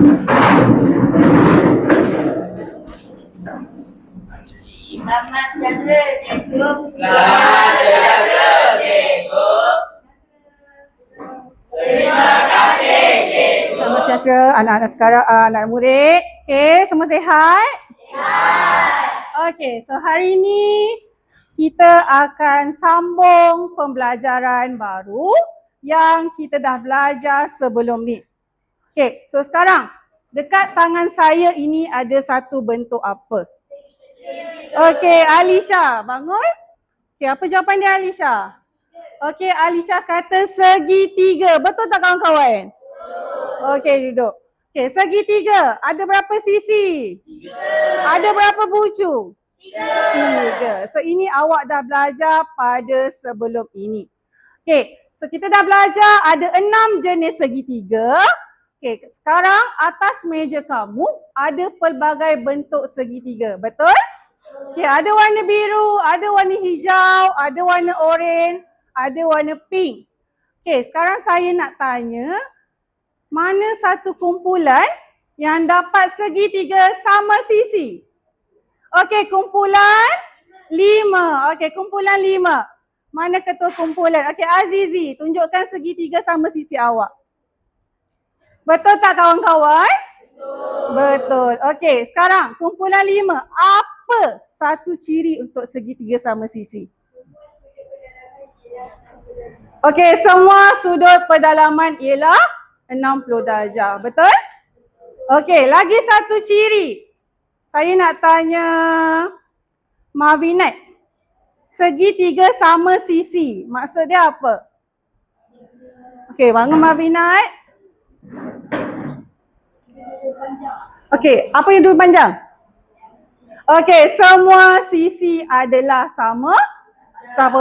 Selamat sejahtera, cikgu. Selamat sejahtera, cikgu. Terima kasih, cikgu. Selamat sejahtera anak-anak sekarang, anak murid. Okey, semua sihat? Sihat. Okey, so hari ini kita akan sambung pembelajaran baru yang kita dah belajar sebelum ni. Okey, so sekarang dekat tangan saya ini ada satu bentuk apa? Okey, Alisha, bangun. Okey, apa jawapan dia Alisha? Okey, Alisha kata segitiga. Betul tak kawan-kawan? Okey, duduk. Okey, segitiga. Ada berapa sisi? 3. Ada berapa bucu? 3. So ini awak dah belajar pada sebelum ini. Okey, so kita dah belajar ada 6 jenis segitiga. Okey, sekarang atas meja kamu ada pelbagai bentuk segitiga. Betul? Okey, ada warna biru, ada warna hijau, ada warna oranye, ada warna pink. Okey, sekarang saya nak tanya, mana satu kumpulan yang dapat segitiga sama sisi? Okey, kumpulan 5. Okey, kumpulan 5. Mana ketua kumpulan? Okey, Azizi, tunjukkan segitiga sama sisi awak. Betul tak kawan-kawan? Betul. Okey, sekarang kumpulan 5. Apa satu ciri untuk segitiga sama sisi? Okey, semua sudut pedalaman ialah 60 darjah. Betul? Okey, lagi satu ciri. Saya nak tanya Marvinette. Segitiga sama sisi. Maksud dia apa? Okey, bangun Marvinette. Okey, apa yang dua panjang? Okey, semua sisi adalah sama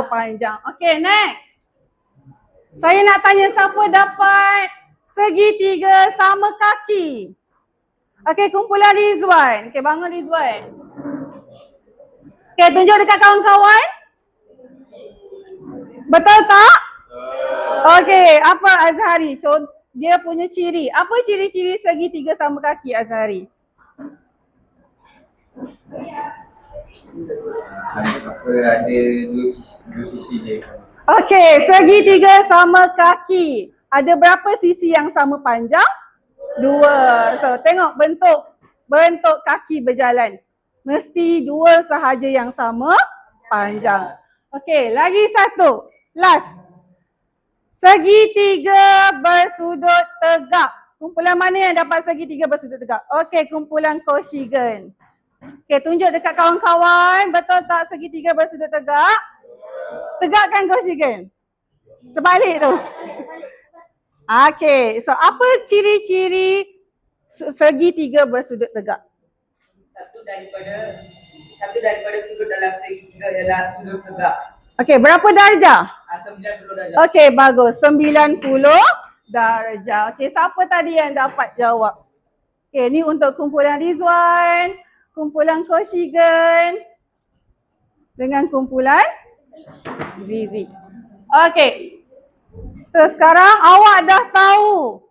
panjang. Okey, next. Saya nak tanya siapa dapat segitiga sama kaki. Okey, kumpulan Rizwan. Okey, bangun Rizwan. Okey, tunjuk dekat kawan-kawan. Betul tak? Okey, apa Azhari? Dia punya ciri. Apa ciri-ciri segitiga sama kaki Azhari? Ada dua sisi je. Okey, segitiga sama kaki. Ada berapa sisi yang sama panjang? 2. So, tengok bentuk kaki berjalan. Mesti 2 sahaja yang sama panjang. Okey, lagi satu. Last. Segitiga bersudut tegak. Kumpulan mana yang dapat segitiga bersudut tegak? Okey, kumpulan Koshigen. Okey, tunjuk dekat kawan-kawan. Betul tak segitiga bersudut tegak? Tegakkan Koshigen. Terbalik tu. Okey, so apa ciri-ciri segitiga bersudut tegak? Satu daripada sudut dalam segitiga ialah sudut tegak. Okey, berapa darjah? 90 darjah. Okey, bagus. 90 darjah. Okey, siapa tadi yang dapat jawab? Okey, ni untuk kumpulan Rizwan, kumpulan Koshigen dengan kumpulan Zizi. Okey. So sekarang awak dah tahu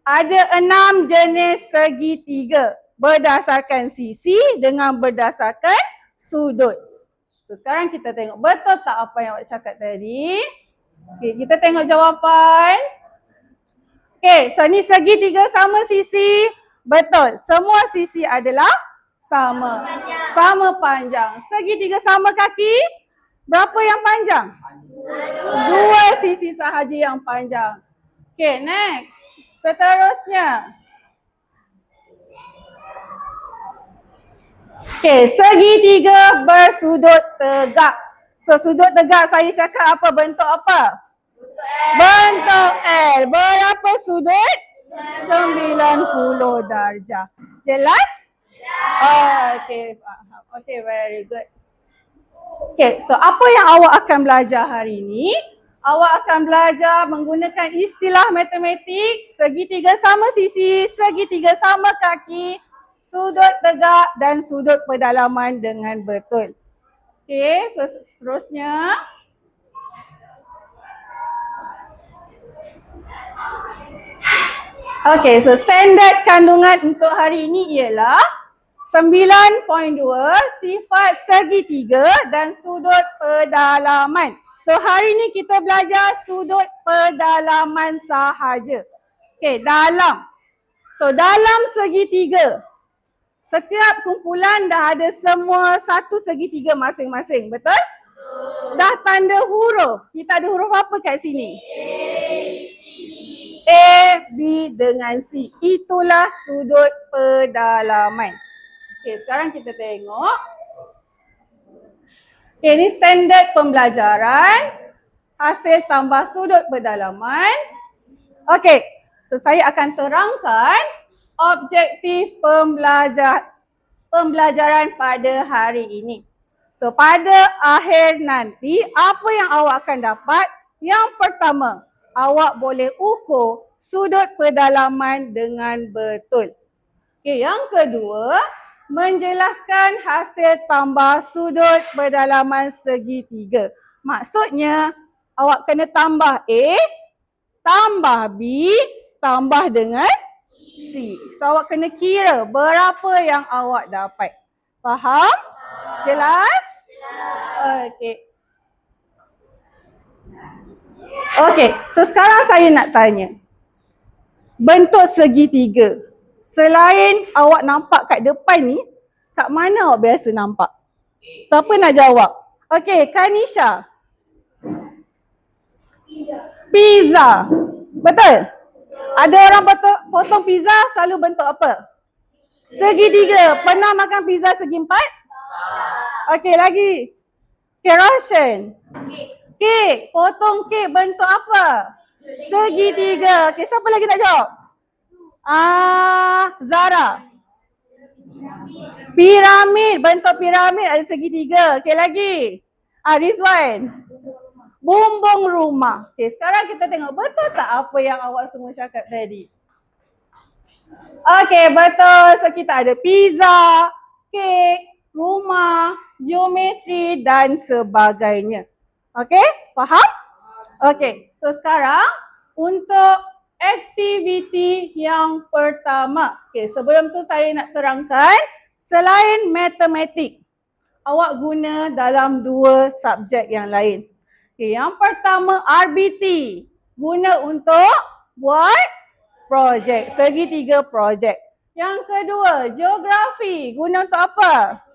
ada 6 jenis segitiga berdasarkan sisi dengan berdasarkan sudut. So sekarang kita tengok betul tak apa yang awak cakap tadi. Okey, kita tengok jawapan. Okey, so ni segitiga sama sisi. Betul, semua sisi adalah sama panjang. Segitiga sama kaki, berapa yang panjang? 2 sisi sahaja yang panjang. Okey, next. Seterusnya. Okey, segitiga bersudut tegak. So sudut tegak saya cakap apa? Bentuk apa? Bentuk L. Berapa sudut? 90 darjah. Jelas? Okey, faham. Okey, very good. Okey, so apa yang awak akan belajar hari ini? Awak akan belajar menggunakan istilah matematik, segitiga sama sisi, segitiga sama kaki, sudut tegak dan sudut pedalaman dengan betul. Okey, so seterusnya. Okay, so standard kandungan untuk hari ini ialah 9.2 sifat segitiga dan sudut pedalaman. So hari ni kita belajar sudut pedalaman sahaja. Okay, dalam. So dalam segitiga, setiap kumpulan dah ada semua satu segitiga masing-masing, betul? Dah tanda huruf. Kita ada huruf apa kat sini? A, B dengan C. Itulah sudut pedalaman. Okay, sekarang kita tengok. Okay, ini standard pembelajaran. Hasil tambah sudut pedalaman. Okay, so saya akan terangkan objektif pembelajaran pada hari ini. So pada akhir nanti, apa yang awak akan dapat? Yang pertama, awak boleh ukur sudut pedalaman dengan betul. Okay, yang kedua, menjelaskan hasil tambah sudut pedalaman segitiga. Maksudnya, awak kena tambah A, tambah B, tambah dengan C. So, awak kena kira berapa yang awak dapat. Faham? Jelas? Okey. Okey, so sekarang saya nak tanya. Bentuk segitiga. Selain awak nampak kat depan ni, kat mana awak biasa nampak? Siapa nak jawab? Okey, Kanisha. Pizza. Betul? Ada orang potong pizza selalu bentuk apa? Segitiga. Pernah makan pizza segi empat? Okey, lagi. Okay, Roshan. Kek. Potong kek bentuk apa? Segitiga. Okey, siapa lagi nak jawab? Zara. Piramid. Bentuk piramid ada segitiga. Okey, lagi. Rizwan. Bumbung rumah. Okey, sekarang kita tengok betul tak apa yang awak semua cakap tadi? Okey, betul. So, kita ada pizza, kek, rumah, geometri dan sebagainya. Okey, faham? Okey, so sekarang untuk aktiviti yang pertama. Okey, sebelum tu saya nak terangkan, selain matematik, awak guna dalam dua subjek yang lain. Okey, yang pertama RBT, guna untuk buat projek, segitiga projek. Yang kedua, geografi, guna untuk apa?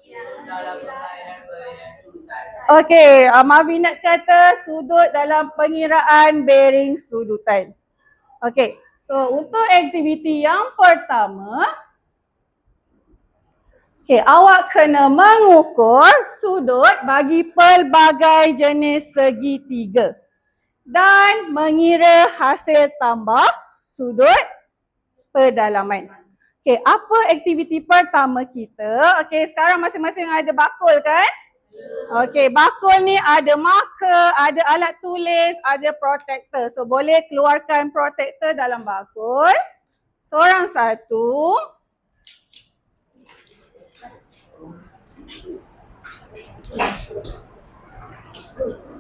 Okey, Marvin nak kata sudut dalam pengiraan bearing sudutan. Okey, so untuk aktiviti yang pertama, okey, awak kena mengukur sudut bagi pelbagai jenis segitiga dan mengira hasil tambah sudut pedalaman. Okey, apa aktiviti pertama kita? Okey, sekarang masing-masing ada bakul kan? Okey, bakul ni ada marker, ada alat tulis, ada protector. So boleh keluarkan protector dalam bakul. Seorang satu.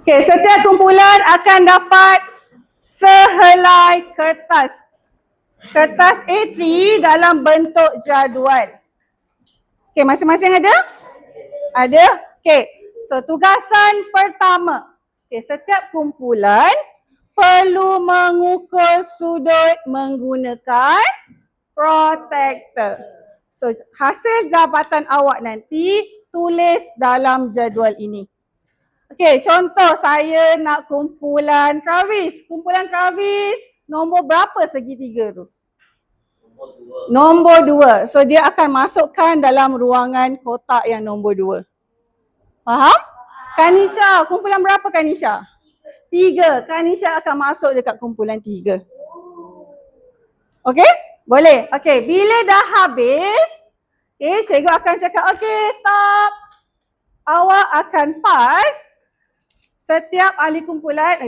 Okey, setiap kumpulan akan dapat sehelai kertas. Kertas A3 dalam bentuk jadual. Okey, masing-masing ada? Ada? Okey, so tugasan pertama. Okey, setiap kumpulan perlu mengukur sudut menggunakan protektor. So, hasil dapatan awak nanti tulis dalam jadual ini. Okey, contoh saya nak kumpulan Travis. Kumpulan Travis, nombor berapa segitiga tu? Nombor 2. So dia akan masukkan dalam ruangan kotak yang nombor 2. Faham? Kanisha, kumpulan berapa Kanisha? 3. Kanisha akan masuk dekat kumpulan 3. Okey? Boleh? Okey, bila dah habis, okey, cikgu akan cakap, okey, stop. Awak akan pas setiap ahli kumpulan,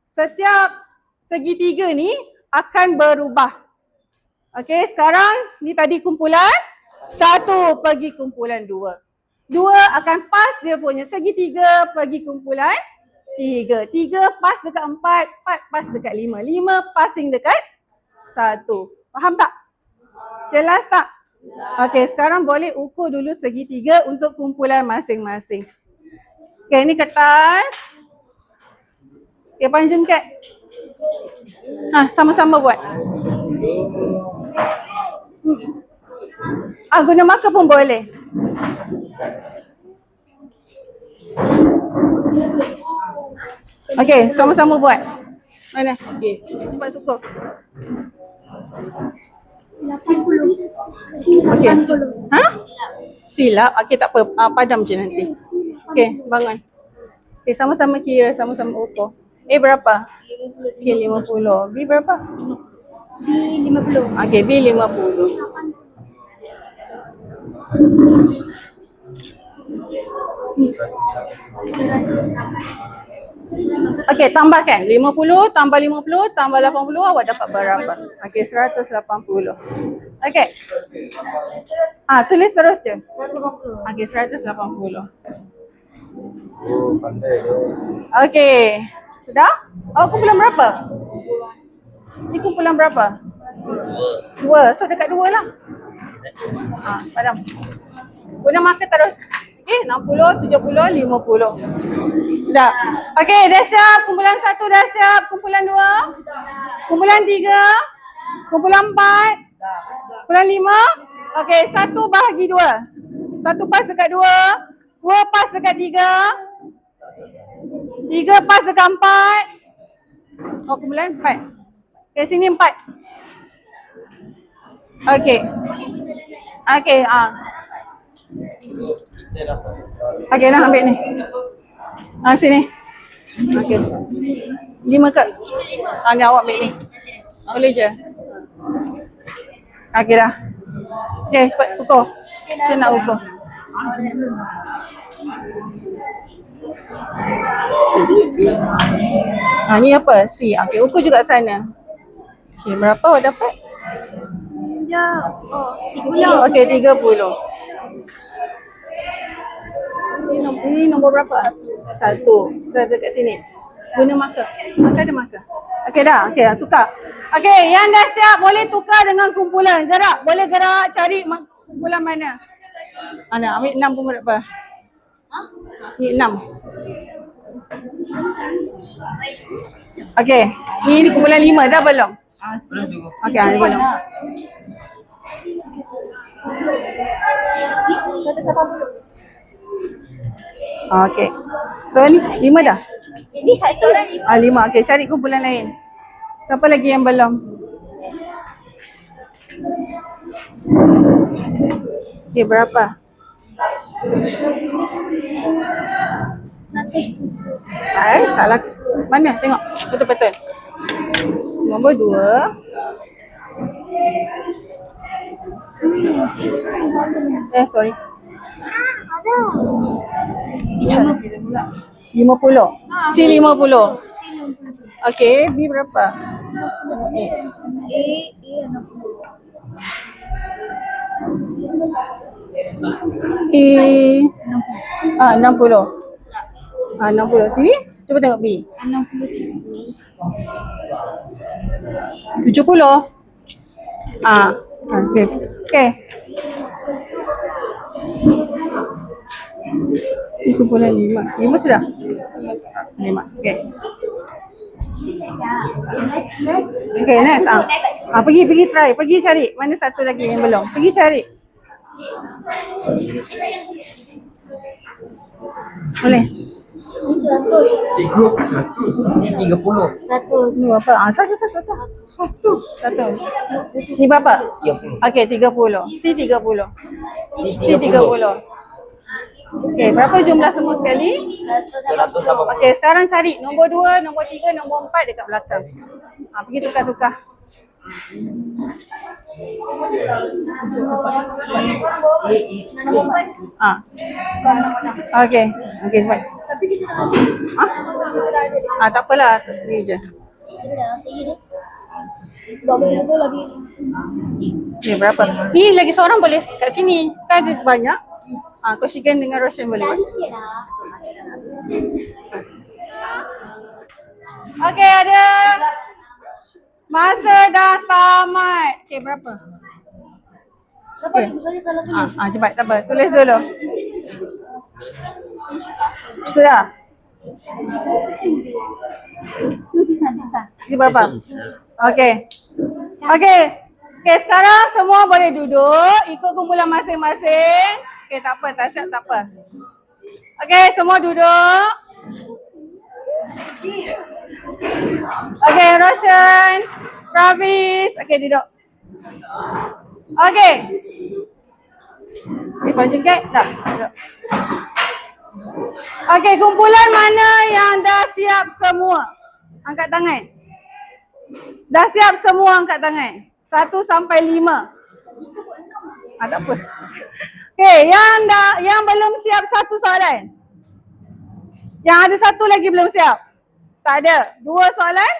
setiap segitiga ni akan berubah. Okey, sekarang ni tadi kumpulan 1 pergi kumpulan 2. 2 akan pas dia punya segitiga pergi kumpulan 3. 3 pas dekat 4, 4 pas dekat 5. 5 passing dekat 1. Faham tak? Jelas tak? Okey, sekarang boleh ukur dulu segitiga untuk kumpulan masing-masing. Okey, ni kertas. Okey, panjang kat. Sama-sama buat. Guna marker pun boleh. Okey, sama-sama buat. Mana? Okey, cepat sukur. 80. Okey. Silap. Okey, tak apa. Padam je nanti. Okey, bangun. Okey, sama-sama kira, sama-sama ukur. A berapa? Okey, 50. B berapa? B 50. Okey, B 50. Okey, tambahkan. 50 tambah 50 tambah 80, awak dapat berapa? Okey, 180. Okey. Tulis terus je. 180. Okey, 180. Oh, pandai tu. Okey. Sudah? Kumpulan berapa? Ni kumpulan berapa? 2. So dekat 2 lah. Padam. Guna marker terus. Okey, 60, 70, 50. Dah. Okey, dah siap. Kumpulan 1 dah siap. Kumpulan 2. Kumpulan 3. Kumpulan 4. Kumpulan 5. Okey, 1 bahagi 2. 1 pas dekat 2. 2 pas dekat 3. 3 pas dekat 4. Kumpulan 4. Okey, sini 4. Okey. Okey, Kita dapat. Okey, dah ambil ni. Sini. Okey. 5 ke? Ni awak ambil ni. Boleh je. Okey dah. Okey, cepat ukur. Macam nak ukur. Ni apa? C. Okey, ukur juga sana. Okey, berapa awak dapat? Ya. 30. Okey, 30. Ini nombor berapa? 1. Dah dekat sini. Guna marker. Ada marker. Okey dah. Okey, tukar. Okey, yang dah siap boleh tukar dengan kumpulan. Gerak. Boleh gerak cari kumpulan mana. Nak ambil 6 kumpulan apa? Ni 6. Okey, ni kumpulan 5 dah belum? Belum juga. Okey, ni belum. 180. Okey. So ni 5 dah? Ini satu orang 5. 5. Okey, cari kumpulan lain. Siapa lagi yang belum? Okey, berapa? 100. Salah. Mana? Tengok. Betul-betul. Nombor 2. Sorry. Ada. 50. C 50. Okey, B berapa? A 60. E 60. 60. Sini. Cuba tengok B. 70. Okey. Okey. Ini kumpulan 5. 5 sudah? 5. Okey. Next. Okey, next. Pergi try. Pergi cari. Mana satu lagi yang belum? Pergi cari. Boleh. 31. 30. 100. Ni berapa? Satu. Ni berapa? 30. Okey, 30. C 30. C 30. Okey, berapa jumlah semua sekali? 180. Okey, sekarang cari nombor 2, nombor 3, nombor 4 dekat belakang. Pergi tukar-tukar. Okey. Okey, cepat. Tapi kita Tak apalah, ni je. tu lagi. Ni berapa? Ni lagi seorang boleh kat sini. Kan ada banyak. Kau Shigen dengan Roshan boleh buat. Okey, ada Masa dah tamat. Okay, berapa? Dapat misalnya kalau tulis. Cepat, tak apa. Tulis dulu. Sudah. Itu bisa. Ini berapa? Okay. Okay, sekarang semua boleh duduk. Ikut kumpulan masing-masing. Okay, tak apa. Tak siap, tak apa. Okay, semua duduk. Okay, Roshan, Travis. Okay, duduk. Okay. Ni baju kek? Dah, duduk. Okay, kumpulan mana yang dah siap semua? Angkat tangan. Dah siap semua, angkat tangan. 1 sampai 5. Tak apa. Okay, yang belum siap satu soalan. Yang ada satu lagi belum siap. Tak ada. 2 soalan?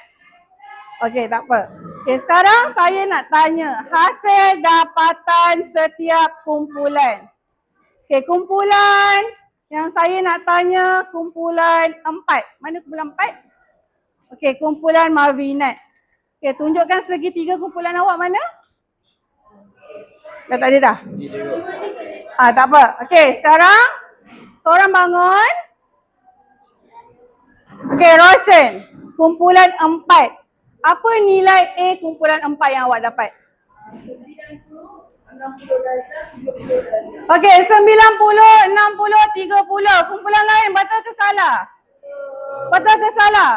Okey, tak apa. Okey, sekarang saya nak tanya hasil dapatan setiap kumpulan. Okey, kumpulan yang saya nak tanya kumpulan 4. Mana kumpulan 4? Okey, kumpulan Marvinat. Okey, tunjukkan segitiga kumpulan awak mana? Dah tak ada dah? Tak apa. Okey, sekarang seorang bangun. Okey, Roshan, kumpulan 4. Apa nilai A kumpulan 4 yang awak dapat? 60 Okey, 90, 60, 30. Kumpulan lain betul ke salah? Betul ke salah?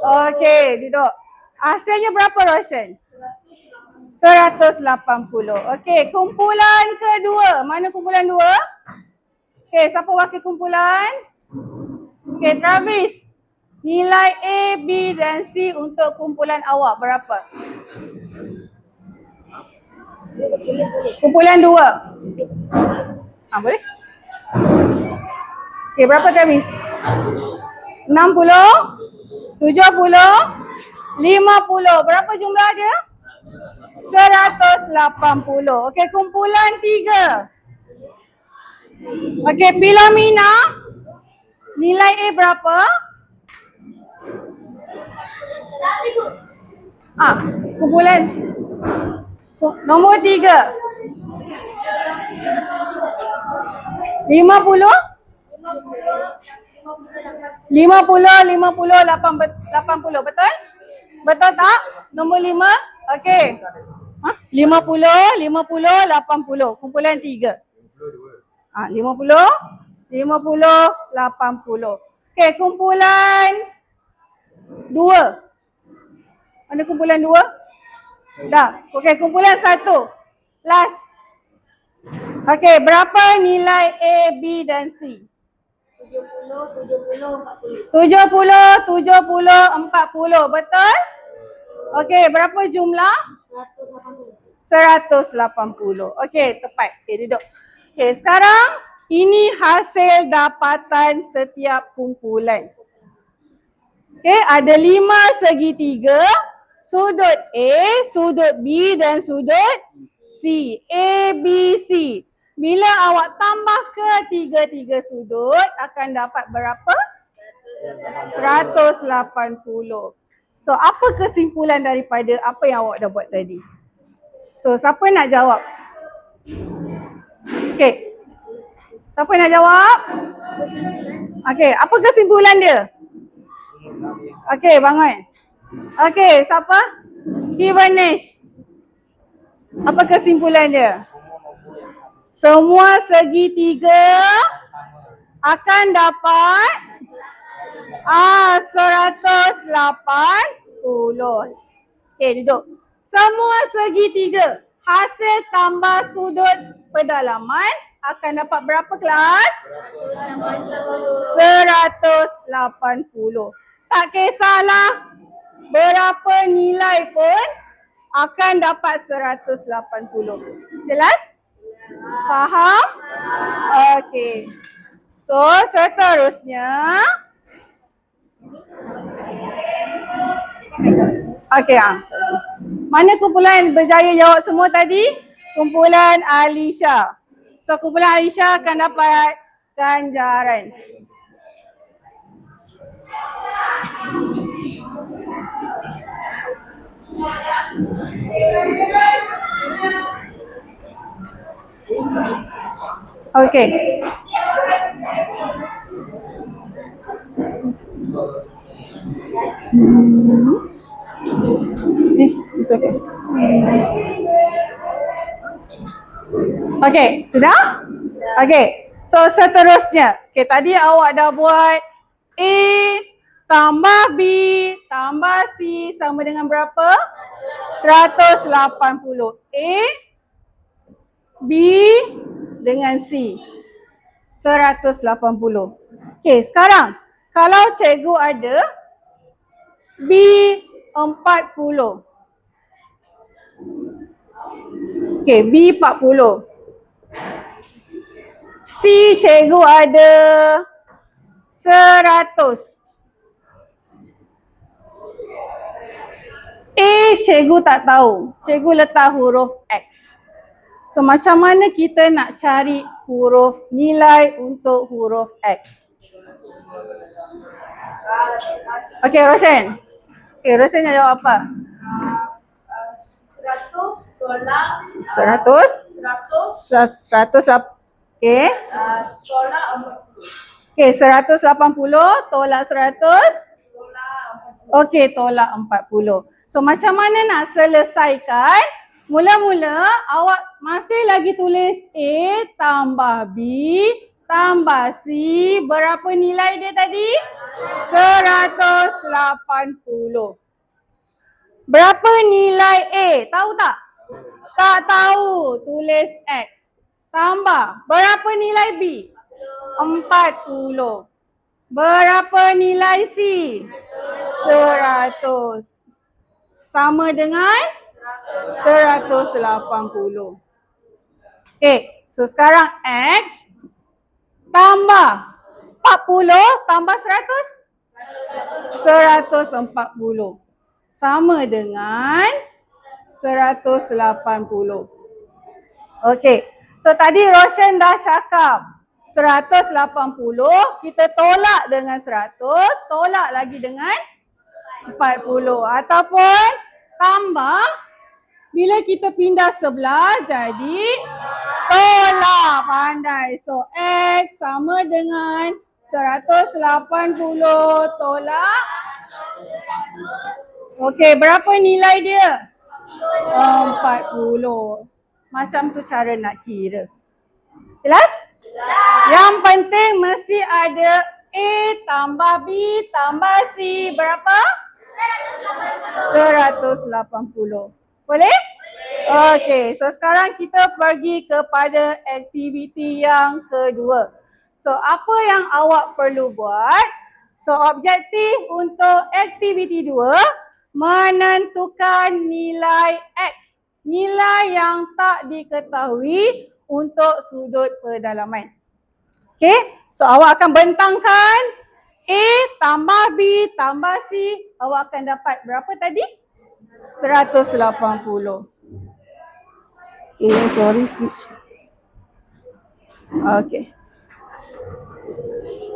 Okey, duduk. Hasilnya berapa, Roshan? 180. Okey, kumpulan kedua. Mana kumpulan 2? Okey, siapa wakil kumpulan? Okey, Travis. Nilai A, B dan C untuk kumpulan awak berapa? Kumpulan 2. Boleh? Okey, berapa Travis? 60, 70, 50. Berapa jumlah dia? 180. Okey, kumpulan 3. Okey, Philomena. Nilai A berapa? Kumpulan nombor 3. 50? 50, 80, betul? Betul tak? Nombor 5? Okey. 50, 80. Kumpulan 3. 50, 80. Okey, kumpulan 2. Mana kumpulan 2? Dah. Okey, kumpulan 1. Last. Okey, berapa nilai A, B dan C? 70, 40. Betul? Okey, berapa jumlah? 180. Okey, tepat. Okey, duduk. Okey, sekarang ini hasil dapatan setiap kumpulan. Okey, ada 5 segitiga. Sudut A, sudut B dan sudut C. A, B, C. Bila awak tambah ketiga-tiga sudut akan dapat berapa? 180. So, apa kesimpulan daripada apa yang awak dah buat tadi? So, siapa nak jawab? Okey. Siapa nak jawab? Okey, apa kesimpulan dia? Okey, bangun. Okey, siapa? Hivanesh. Apa kesimpulan dia? Semua segitiga akan dapat 180. Okey, duduk. Semua segitiga hasil tambah sudut pedalaman akan dapat berapa kelas? 180. Tak kisahlah berapa nilai pun akan dapat 180. Jelas? Faham? Okey. So, seterusnya. Okey. Mana kumpulan berjaya jawab semua tadi? Kumpulan Alisha. So, kumpulan Alisha akan dapat ganjaran. Okay. It's okay. Okay, sudah? Okay, so seterusnya. Okay, tadi awak dah buat A tambah B tambah C sama dengan berapa? 180. A, B dengan C. 180. Okay, sekarang kalau cikgu ada B 40. Okay, B 40. C cikgu ada 100. A cikgu tak tahu. Cikgu letak huruf X. So macam mana kita nak cari huruf nilai untuk huruf X? Okay, Roshan. Okay, Roshan nak jawab apa? 100 tolak 100? 100 okay. Tolak 40. Okay, 180 tolak 100? Tolak 40. Okay, tolak 40. So macam mana nak selesaikan? Mula-mula awak masih lagi tulis A tambah B tambah C. Berapa nilai dia tadi? 180. Berapa nilai A? Tahu tak? Tak tahu. Tulis X. Tambah. Berapa nilai B? 40. Berapa nilai C? 100. Sama dengan 180. Okay, so sekarang X tambah 40 tambah 100? 140. Sama dengan 180. Okay, so tadi Roshan dah cakap 180 kita tolak dengan 100, tolak lagi dengan 40 ataupun tambah bila kita pindah sebelah jadi tolak. Pandai. So X sama dengan 180 tolak. Okey, berapa nilai dia? 40. Macam tu cara nak kira. Jelas? Yang penting mesti ada A tambah B tambah C berapa? 180. Boleh? Okey, so sekarang kita pergi kepada aktiviti yang kedua. So apa yang awak perlu buat? So objektif untuk aktiviti 2 menentukan nilai X. Nilai yang tak diketahui untuk sudut pedalaman. Okay, so awak akan bentangkan A tambah B tambah C. Awak akan dapat berapa tadi? 180. Okay, sorry switch. Okay.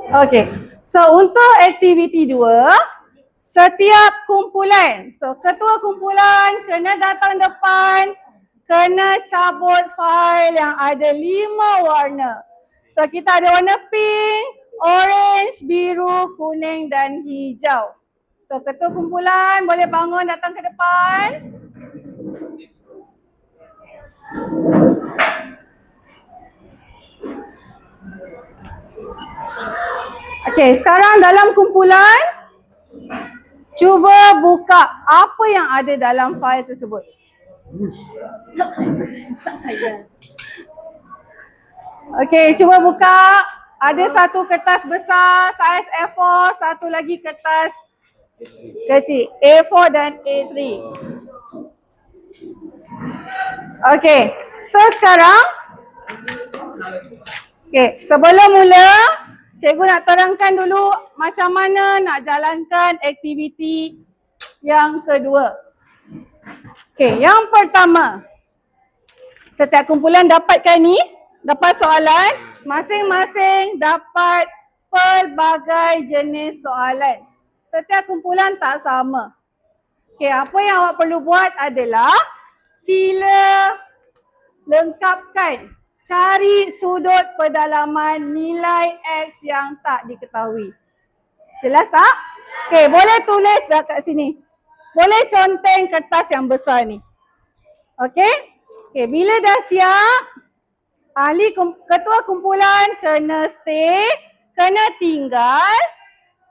Okay, so untuk aktiviti 2, setiap kumpulan, so ketua kumpulan kena datang depan, kena cabut fail yang ada 5 warna. So kita ada warna pink, orange, biru, kuning dan hijau. So ketua kumpulan boleh bangun datang ke depan. Okay, sekarang dalam kumpulan cuba buka apa yang ada dalam fail tersebut. Okay, cuba buka. Ada satu kertas besar saiz A4, satu lagi kertas kecil A4 dan A3. Okay, so sekarang sebelum mula cikgu nak terangkan dulu macam mana nak jalankan aktiviti yang kedua. Okay, yang pertama, setiap kumpulan dapatkan ni, dapat soalan, masing-masing dapat pelbagai jenis soalan. Setiap kumpulan tak sama. Okay, apa yang awak perlu buat adalah sila lengkapkan. Cari sudut pedalaman nilai X yang tak diketahui. Jelas tak? Okay, boleh tulis dah kat sini. Boleh conteng kertas yang besar ni. Okay? Okay, bila dah siap, ketua kumpulan kena stay, kena tinggal.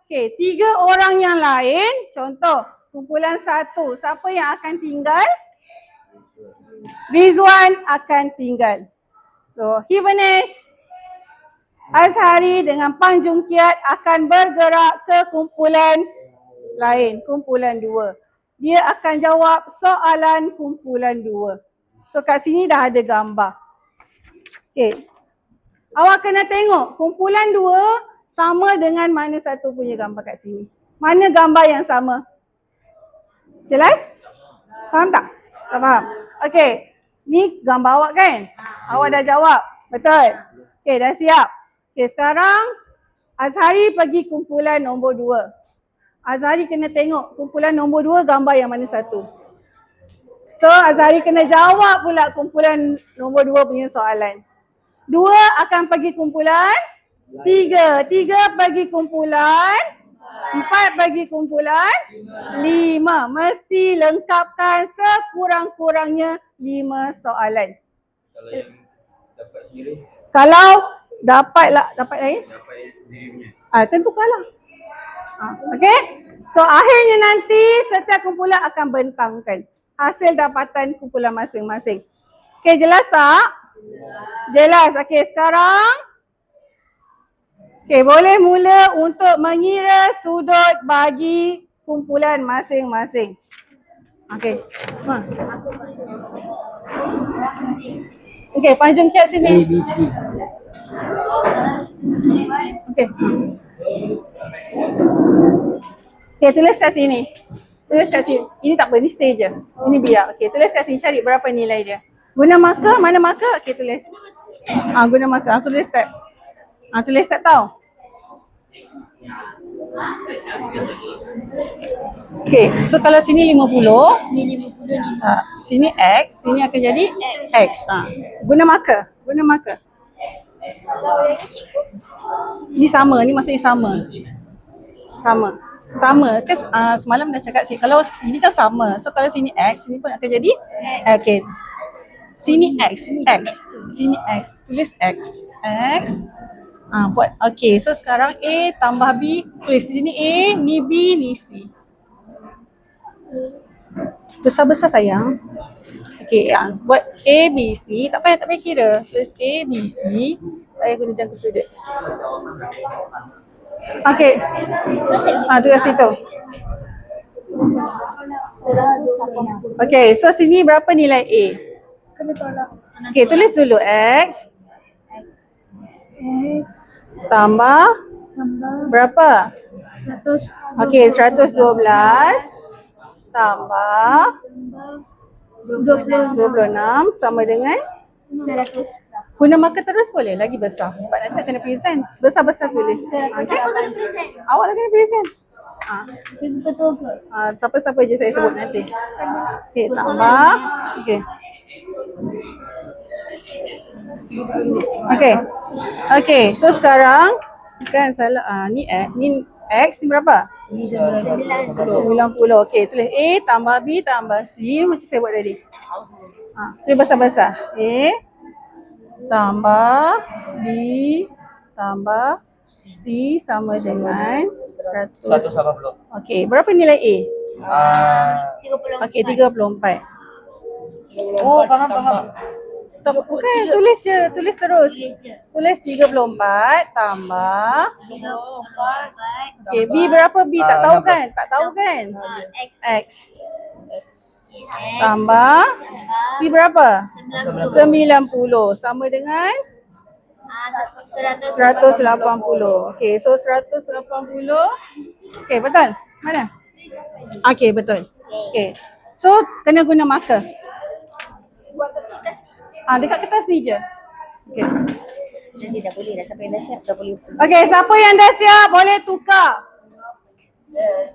Okay, 3 orang yang lain, contoh kumpulan 1, siapa yang akan tinggal? Rizwan akan tinggal. So, Hivanesh, Azhari dengan Pan Jungkiat akan bergerak ke kumpulan lain, kumpulan 2. Dia akan jawab soalan kumpulan 2. So, kat sini dah ada gambar. Okay. Awak kena tengok kumpulan 2 sama dengan mana satu punya gambar kat sini. Mana gambar yang sama? Jelas? Faham tak? Tak faham? Okay. Ni gambar awak kan? Awak dah jawab. Betul? Okay, dah siap. Okay, sekarang Azhari pergi kumpulan nombor 2. Azhari kena tengok kumpulan nombor 2 gambar yang mana satu. So, Azhari kena jawab pula kumpulan nombor 2 punya soalan. 2 akan pergi kumpulan 3. 3 pergi kumpulan 4 pergi kumpulan 5. Mesti lengkapkan sekurang-kurangnya 5 soalan. Kalau yang dapat sendiri, Kalau dapat lain? dapat sendiri punya. Tentu kalah. Okay? So akhirnya nanti setiap kumpulan akan bentangkan hasil dapatan kumpulan masing-masing. Okay, jelas tak? Jelas. Okay, sekarang boleh mula untuk mengira sudut bagi kumpulan masing-masing. Okay. Okay, Pan Jungkiat sini. A, B, C. Okay. Okay, tulis kat sini. Tulis kat sini. Ini tak apa, ni stay je. Ini biar. Okay, tulis kat sini, cari berapa nilai dia. Guna marker, mana marker? Okay, tulis. Guna marker. Aku tulis step. Tulis step tau. Okay, so kalau sini 50, sini X, sini akan jadi X. Guna marker. Guna marker. Ni sama, ni maksudnya sama. Sama. Kan semalam dah cakap sih, kalau ini kan sama. So kalau sini X, sini pun akan jadi okay. Sini X. Sini X. Tulis X. Buat okay. So sekarang A tambah B, tulis di sini A, ni B, ni C. Besar-besar sayang. Okay, buat A, B, C. Tak payah kira. Tulis A, B, C. Tak payah guna jangka sudut. Okay. Tulis situ. Okay, so sini berapa nilai A? Kena tolak. Okay, tulis dulu X. Tambah berapa? 100. Okay, 112 tambah 26 sama dengan 100. guna marker terus boleh, lagi besar. Sebab nanti kena present. Besar-besar tulis. Okay. Awak lah kena present. Cikgu ketua ke? Siapa-siapa je saya sebut nanti. Okay, tambah. Okay, so sekarang kan salah. Ni X ni berapa? 90. Okay, tulis A tambah B tambah C macam saya buat tadi. Tulis besar-besar. A tambah B tambah C sama dengan 180. Okay, berapa nilai A? 30. Okay, 34. Oh, faham. Bukan, tulis je. Tulis terus. Tulis 34 tambah. Okay, B berapa B? Tak tahu kan? Tak tahu kan? X. Tambah. C berapa? 90. Sama dengan 180. Okay, so 180. Okay, betul? Mana? Okay, betul. Okay. So, kena guna marker. Dekat kertas ni je. Okay. Nanti dah boleh dah, sampai dah siap dah boleh. Okay, siapa yang dah siap boleh tukar.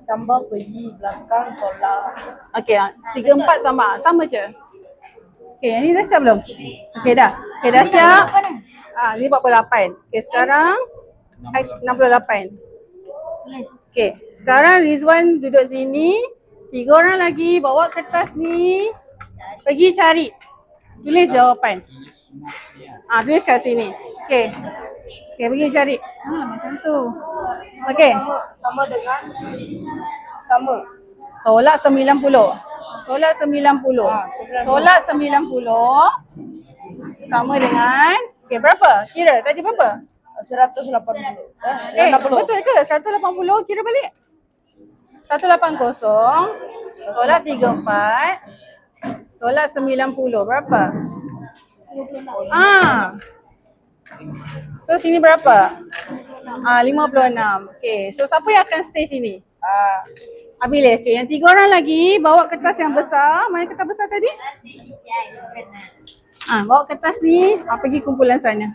Tambah pergi belakang tolak. Okey, 3, 4 tambah. Sama je. Okey, yang ni dah siap belum? Okey dah. Okey dah siap. Ni 48. Okey, sekarang X 68. Okey, sekarang Rizwan duduk sini. 3 orang lagi bawa kertas ni. Pergi cari. Tulis jawapan. Tulis kat sini. Okey. Okey, pergi cari. Macam tu. Okey. Sama dengan sama. Tolak 90. Tolak 90. Tolak 90 sama dengan, okey berapa? Kira tadi berapa? 180. Betul ke? 180 kira balik. 180 tolak 34 tolak 90 berapa? So sini berapa? 56. Okey, so siapa yang akan stay sini? Abilah. Okey, yang 3 orang lagi bawa kertas yang besar. Mana kertas besar tadi? Bawa kertas ni, pergi kumpulan sana.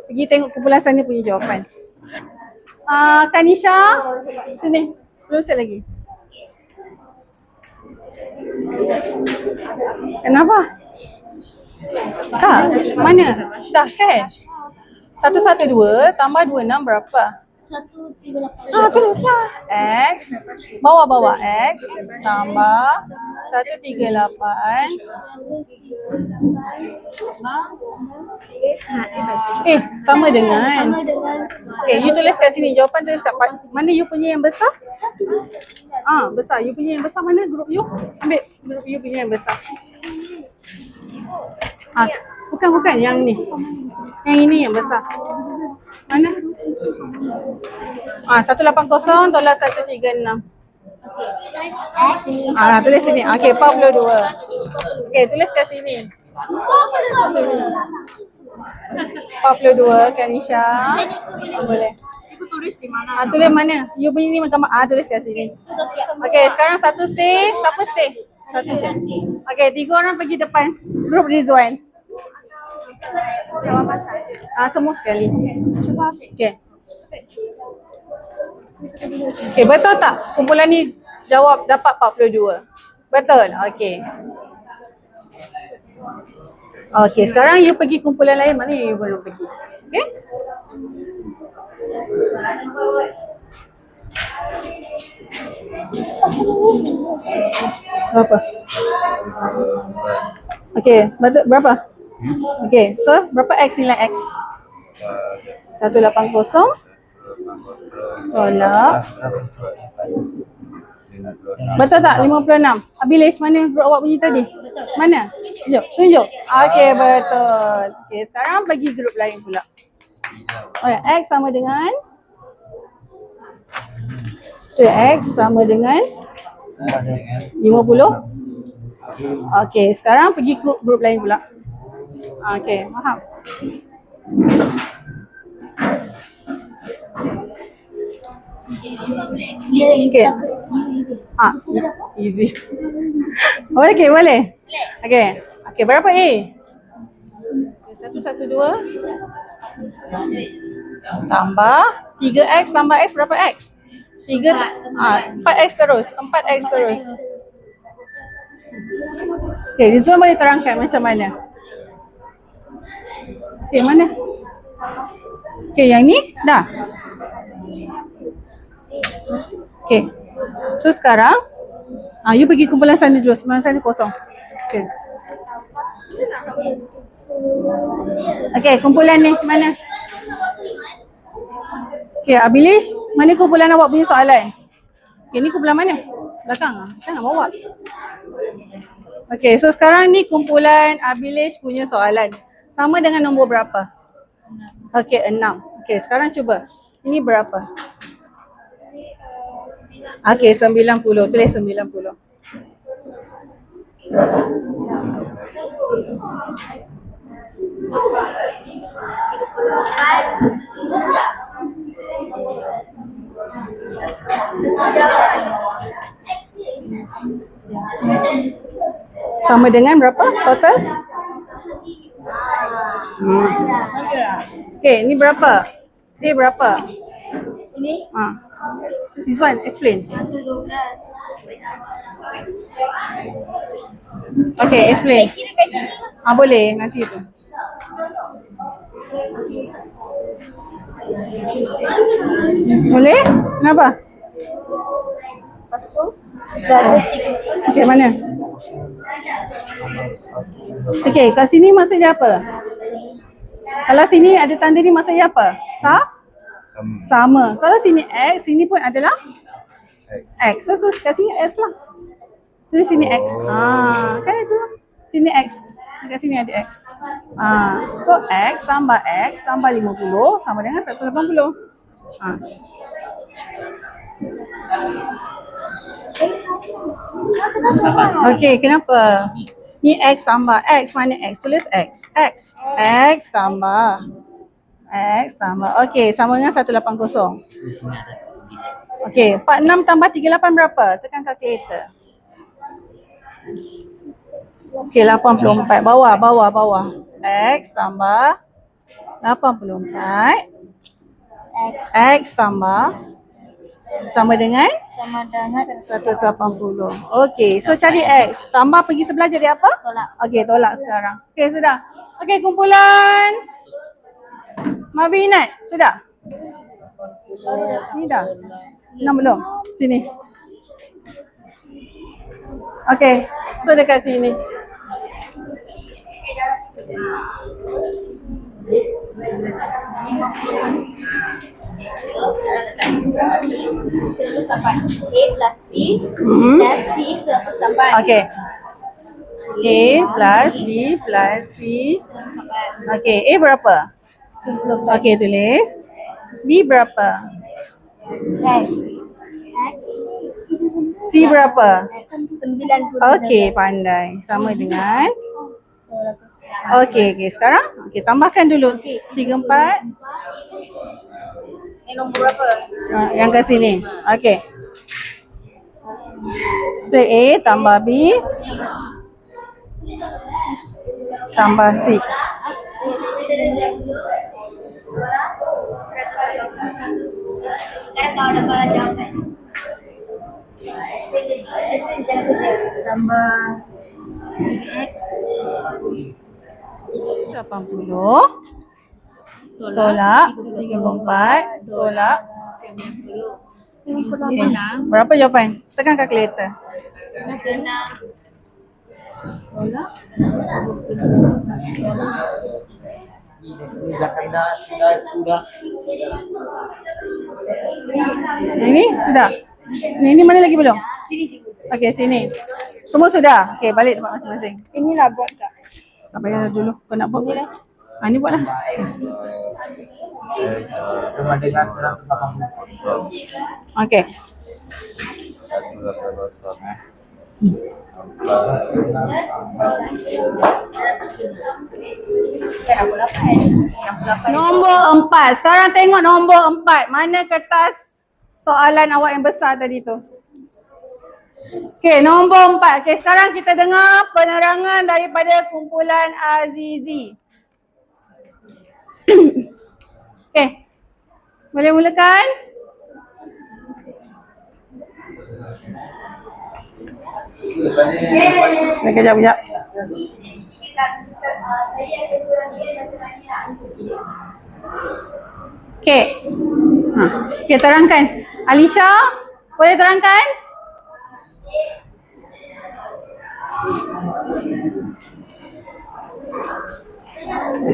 Pergi tengok kumpulan sana punya jawapan. Kanisha, sini. Belum set lagi. Kenapa? Mana? Dah kan? 112 tambah 26 berapa? 138. Tulislah. X, bawah X tambah 138. Sama dengan. Okay, you tulis kat sini. Jawapan tulis kat mana you punya yang besar? Besar. You punya yang besar mana? Grup you? Ambil grup you punya yang besar. Bukan yang ni. Yang ini yang besar. Mana? 180 tolak 136. Tulis sini. Okey, 42. Okey, tulis kat sini. 42 Kanisha. Boleh. Cikgu tulis di mana? Tulis mana? You punya ni macam tulis kat sini. Okey, sekarang satu stay. Siapa stay? Satu stay. Okey, 3 orang pergi depan. Grup Rizwan. Jawapan saja. Semua sekali. Cuba Okey. Okey, betul tak? Kumpulan ni jawab dapat 42. Betul? Okey. Okey, sekarang you pergi kumpulan lain. Mana you belum pergi? Okey? Berapa? Okey, betul berapa? Okey, so berapa X nilai X? 180 tolak. Betul tak? 56. Abilesh, mana grup awak punya tadi? Mana? Tunjuk. Okey, betul. Okey, sekarang bagi grup lain pula. X sama dengan X sama dengan 50. Okey, sekarang pergi grup lain pula. Okey, faham? Okey. Easy. Okey, boleh. Okey, berapa A? 112 tambah 3X tambah X berapa X? 4X terus. 4X terus. Okey, Rizwan boleh terangkan macam mana? Okey, mana? Okey, yang ni dah. Okey. So sekarang you pergi kumpulan sana dulu. Kumpulan sana kosong. Okey. Okey, kumpulan ni mana? Okey, Abilesh, mana kumpulan awak punya soalan? Okey, ni kumpulan mana? Belakang. Jangan bawa. Okey, so sekarang ni kumpulan Abilesh punya soalan. Sama dengan nombor berapa? Okey, 6. Okey, sekarang cuba. Ini berapa? Okey, 90. Tulis 90. Sama dengan berapa total? Okey, ini berapa? Ini berapa? Ini This one, explain. 112. Okay, explain. Kira kat sini lah. Boleh nanti tu. Boleh? Kenapa? Lepas tu, Okay, mana? Okay, kat sini maksudnya apa? Kalau sini ada tanda ni maksudnya apa? Sama. Kalau sini X, sini pun adalah X. So, kat sini S lah. Tulis sini X. Kan itu. Sini X. Dekat sini ada X. So, X tambah 50 sama dengan 180. Okay, kenapa? Ni X tambah X. Mana X? Tulis X. X tambah. Okay, sama dengan 180. Okay, 46 tambah 38 berapa? Tekan kalkulator. Okay, 84. Bawah. X tambah 84. X tambah sama dengan 180. Okay, so cari X. Tambah pergi sebelah jadi apa? Tolak. Okay, tolak sekarang. Okay, sudah. Okay, kumpulan Mavinat, sudah? Ni dah? 6 belum? Sini. Okay, so dekat sini. Sampai A plus B plus C 108. Okay. A plus B plus C. Okay, A berapa? Okay, tulis. B berapa? X. C berapa? 90. Okay, pandai. Sama dengan. Okay, sekarang okay, tambahkan dulu. 34. Ini nombor berapa? Yang kat sini. Okay. So, A tambah B tambah C. Sekarang kau dapat jawapan. Tambah X 80 tolak 34 tolak. Okay. Berapa jawapan? Tekan kalkulator. Ini sudah. Ini mana lagi belum? Okey, sini. Semua sudah. Okey, balik tempat masing-masing. inilah buat kak. Tak payah dulu. Kau nak buat apa? Ni buatlah. Sama dengan 180. Okey. Nombor 4. Sekarang tengok nombor 4. Mana kertas soalan awak yang besar tadi tu? Okey, nombor 4. Okey, sekarang kita dengar penerangan daripada kumpulan Azizi. Okey. Boleh mulakan? Sekejap. Okey. Okey, terangkan. Alisha, boleh terangkan?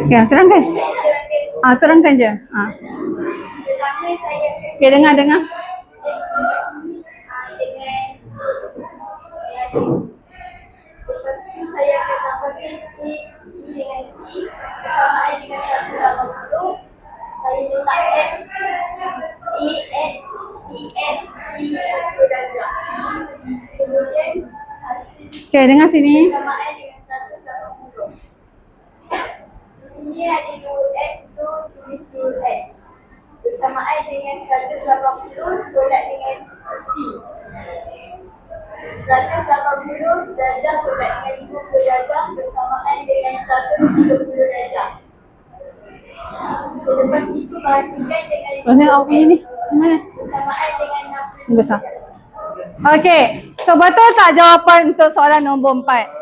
Okey, terangkan. Terangkan je. Okey, dengar. Lepas tu saya akan tambahkan A dengan C bersamaan dengan 180. Saya letak X, EX, EX, C berdarjah. Kemudian hasil Okey, dengar sini. bersamaan dengan 180. Di sini ada 2X, so tulis 2X. Bersamaan dengan 180 tolak dengan C. 180 darjah tolak dengan 50 darjah bersamaan dengan 130 darjah. Selepas itu perhatikan dengan Mana awak punya ni? Mana? bersamaan dengan 60. Besar. Okey. So betul tak jawapan untuk soalan nombor 4?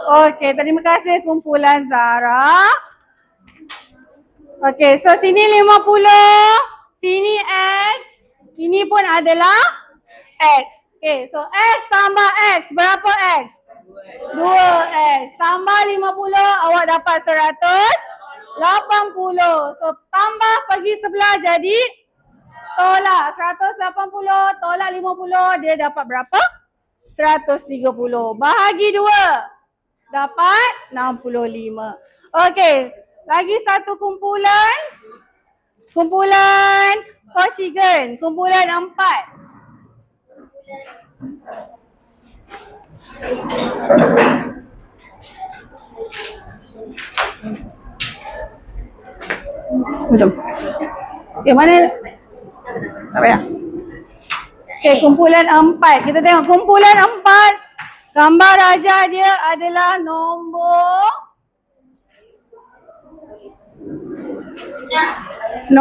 Okey, terima kasih kumpulan Zara. Okey, so sini 50, sini X, ini pun adalah X. Okey, so X tambah X, berapa X? 2X. Tambah 50, awak dapat 180. So tambah pergi sebelah jadi tolak 180, tolak 50, dia dapat berapa? 130. Bahagi 2, dapat 65. Okey, lagi satu kumpulan. Kumpulan Koshigen, kumpulan 4. Belum. Okay, mana? Tak payah. Okay, kumpulan 4. Kita tengok kumpulan 4. Gambar raja dia adalah nombor 6.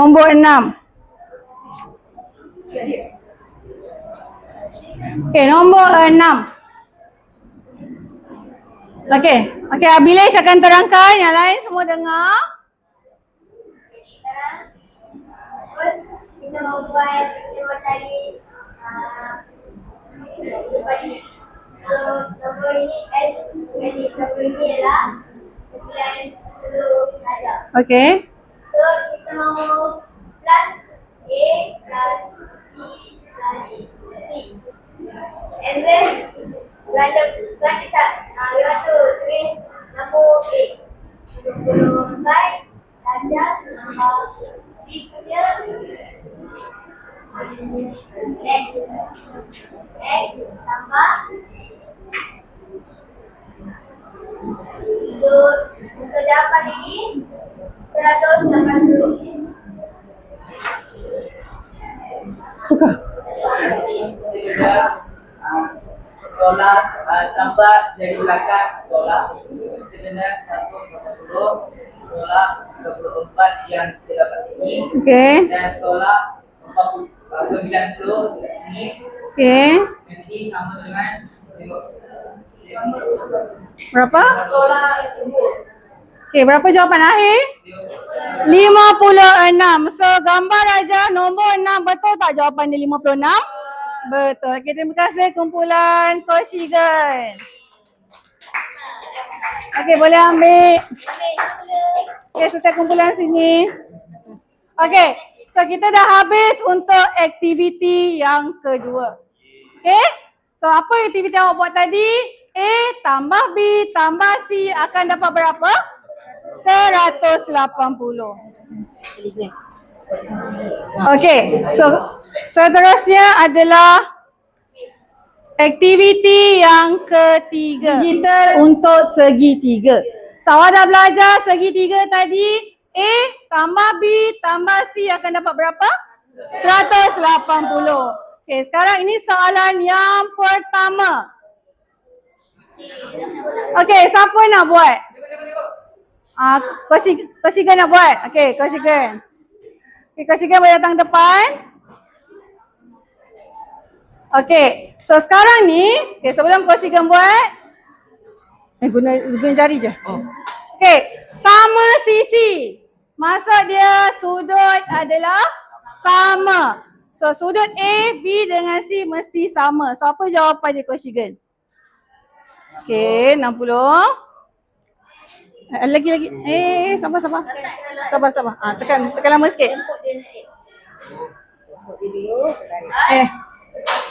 Okay, nombor 6. Okay, Abilesh akan terangkan, yang lain semua dengar. First, kita membuat cari bagi nombor ini X, jadi nombor ini adalah 90 saja. Okay. So, kita mau plus A plus B plus C. And then, we want to trace nombor A. 24 darjah nombor B punya X tambah. So, untuk jawapan ini 180. Tukar. Kita tolak tambah dari belakang tolak. Kita kena 180 tolak 24 yang kita dapat ini. Okay. Dan tolak 90 ini. Okay. Nanti sama dengan Berapa? tolak Okay, berapa jawapan akhir? 56. So, gambar raja nombor 6. Betul tak jawapan dia 56? Betul. Okay, terima kasih kumpulan Koshigen. Okay, boleh ambil. Okay, setiap kumpulan sini. Okay, so kita dah habis untuk aktiviti yang kedua. Okay, so apa aktiviti awak buat tadi? A tambah B tambah C akan dapat berapa? 180. Okay, so seterusnya adalah aktiviti yang ketiga. Digital untuk segitiga. So awak dah belajar segitiga tadi. A tambah B tambah C akan dapat berapa? 180. Okay, sekarang ini soalan yang pertama. Okay, siapa nak buat? Koshigen nak buat? Okay, Koshigen. Okay, Koshigen boleh datang depan. Okay, so sekarang ni, okay, sebelum Koshigen buat, guna jari je. Okay, sama sisi. Maksud dia sudut adalah sama. So sudut A, B dengan C mesti sama. So apa jawapan dia Koshigen? Okay, 60. Lagi. Sabar. Sabar. Tekan lama sikit.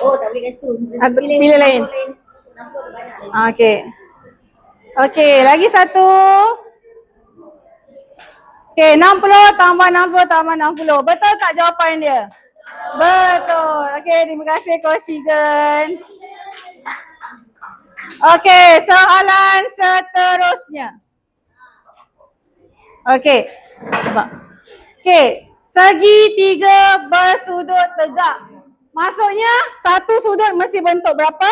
Oh, tak boleh kat situ. Pilih lain. Okay, lagi satu. Okay, 60 tambah 60. Betul tak jawapan dia? Betul. Okay, terima kasih Koshigen. Okay, soalan seterusnya. Okay, nampak. Okay, segitiga bersudut tegak. Maksudnya satu sudut mesti bentuk berapa?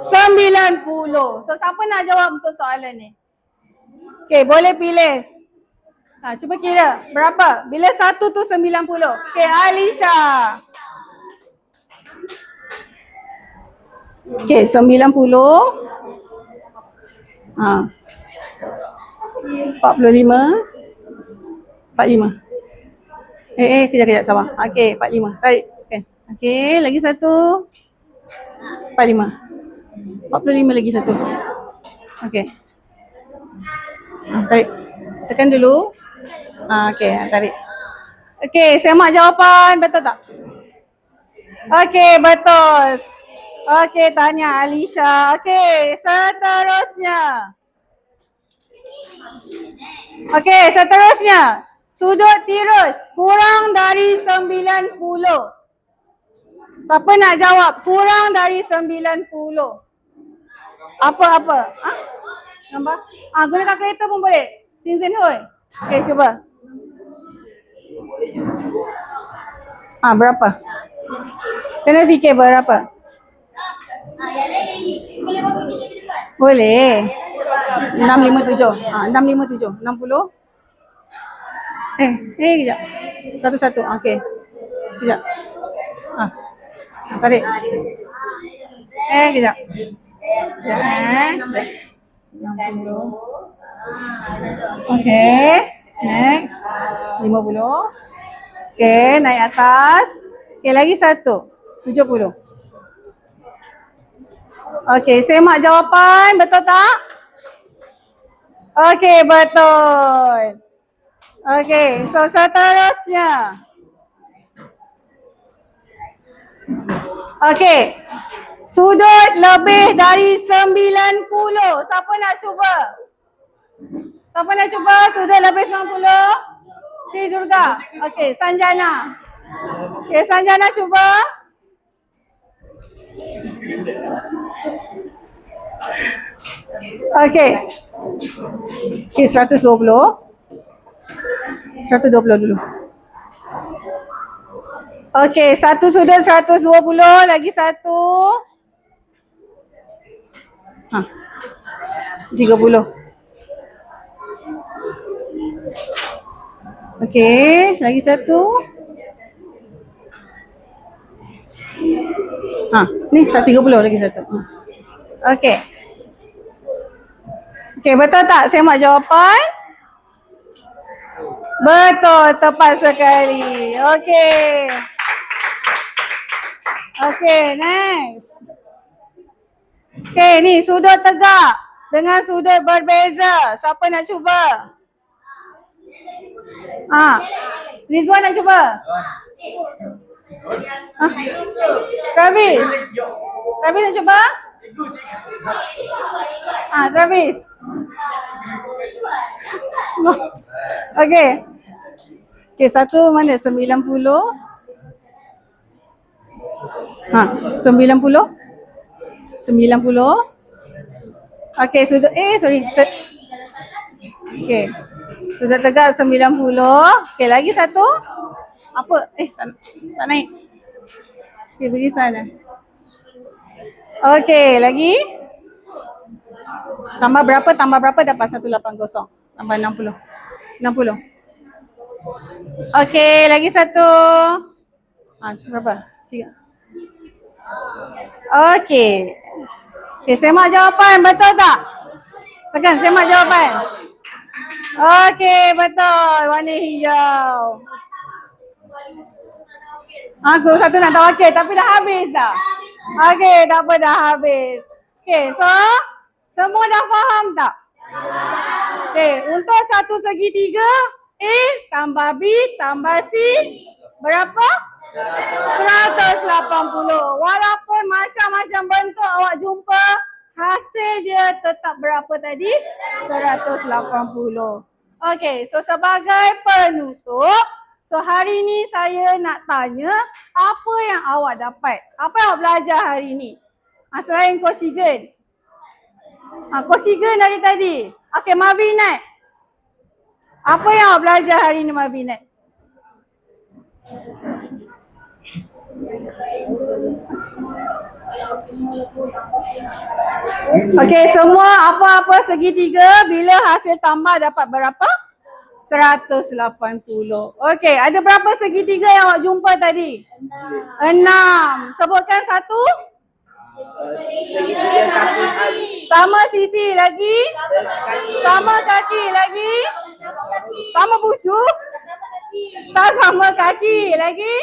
90. So siapa nak jawab untuk soalan ni? Okay, boleh pilih. Cuba kira berapa? Bila 1 tu 90. Okay, Alisha. Okay, 90. 45. 45. Kejap, sabar. Okay, 45. Tarik. Okay, lagi satu. 45. 45 lagi satu. Okay. Tarik. Tekan dulu. Okay, tarik. Okay, semak jawapan. Betul tak? Okay, betul. Okay, tanya Alisha. Okay, seterusnya. Okay, seterusnya. Sudut tirus kurang dari 90. Siapa nak jawab? Kurang dari 90. Apa? Nampak? Gunakan kereta pun boleh. Tinsin Hui. Okay, cuba. Berapa? Kena fikir berapa? Yang lain lagi. Boleh bawa kita ke depan? Boleh. 657. 657. 60. Kejap. Satu-satu. Okey. Kejap. Tarik. Kejap. 60. Okey. Next. 50. Okey, naik atas. Okey, lagi satu. 70. Okey, semak jawapan. Betul tak? Okey, betul. Okey, so seterusnya. Okey. Sudut lebih dari 90. Siapa nak cuba? Siapa nak cuba sudut lebih 90? Si Durga. Okey, Sanjana. Okey, Sanjana cuba. Okey. Okey, 120. 120 dulu. Okey, satu sudut 120, lagi satu. 30. Okey, lagi satu. Ni 130 lagi satu. Okey. Okey, betul tak semak jawapan? Betul, tepat sekali. Okey. Okey, next. Okey, ni sudut tegak dengan sudut berbeza. Siapa nak cuba? Rizwan nak cuba? Travis? Travis nak cuba? Travis. Okey. Okey, satu mana? 90. 90. Okey, sudut okey. Sudut tegak 90. Okey, lagi satu. Apa? Tak naik. Okey, pergi sana. Okey, lagi. Tambah berapa dapat 180. Tambah 60. 60. Okey, lagi satu. Berapa? 3. Okey. Okey, semak jawapan. Betul tak? Tekan, semak jawapan. Okey, betul. Warna hijau. Guru satu nak tawakil tapi dah habis dah. Okey, tak apa, dah habis. Okey, so semua dah faham tak? Okey, untuk satu segitiga A tambah B tambah C berapa? 180. Walaupun macam-macam bentuk awak jumpa, hasil dia tetap berapa tadi? 180. Okey, so sebagai penutup, so hari ni saya nak tanya apa yang awak dapat? Apa yang awak belajar hari ni? Selain Koshigen. Koshigen dari tadi. Okey, Marvinat. Apa yang awak belajar hari ni, Marvinat? Okey, semua apa-apa segitiga bila hasil tambah dapat berapa? 180. Okey, ada berapa segitiga yang awak jumpa tadi? 6. Sebutkan satu. Sama sisi lagi. Sama kaki lagi. Sama bucu. Tak sama kaki lagi.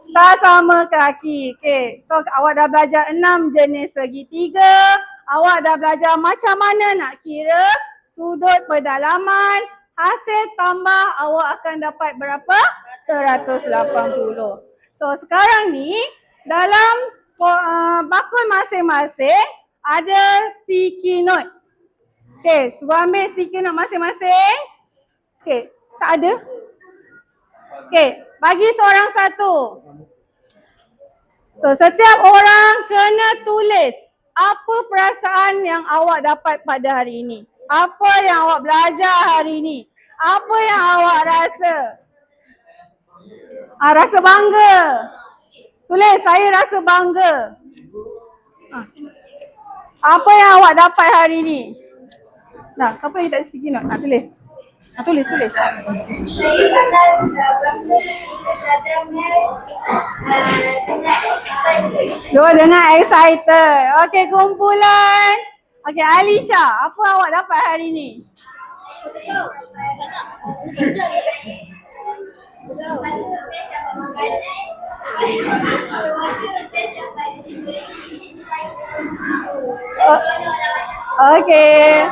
Tak sama kaki. Okey, so awak dah belajar 6 jenis segitiga. Awak dah belajar macam mana nak kira sudut pedalaman. Hasil tambah awak akan dapat berapa? 180. So sekarang ni dalam bakul masing-masing ada sticky note. Okey, suruh ambil sticky note masing-masing. Okey, tak ada? Okey, bagi seorang satu. So setiap orang kena tulis apa perasaan yang awak dapat pada hari ini. Apa yang awak belajar hari ini. Apa yang awak rasa. Rasa bangga. Tulis, saya rasa bangga. Apa yang awak dapat hari ini. Nah, siapa yang tak sticky note? Tulis. Tulis. Saya akan belajar maths dengan excited. Dua dengan excited. Okey, kumpulan. Okey, Alisha, apa awak dapat hari ini? Okey.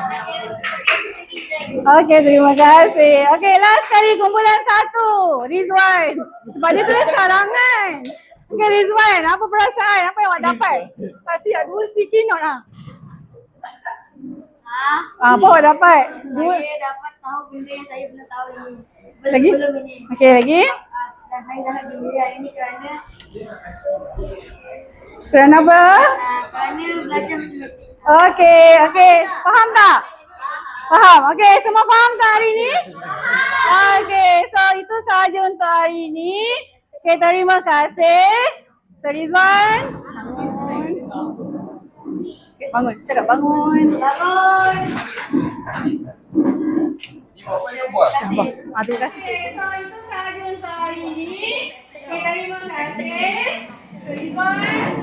Okey, terima kasih. Okey, last kali kumpulan 1. Rizwan. Sebab dia tulis karangan. Okey, Rizwan, apa perasaan? Apa yang awak dapat? Kasih dua sticky note lah. Apa awak dapat? Saya dapat tahu benda yang saya belum tahu ini. Lagi? Sebelum ini. Okey, lagi? Dan saya sangat gembira hari ini kerana Kerana apa? kerana belajar matematik. Okey. Faham tak? Faham? Okey, semua faham tak hari ni? Okey, so itu sahaja untuk hari ini. Okey, terima kasih. So, Rizwan. Okay, bangun. Cakap bangun. Bangun. Terima kasih. Okay, so itu sahaja untuk hari ini. Okay, terima kasih. So, Rizwan.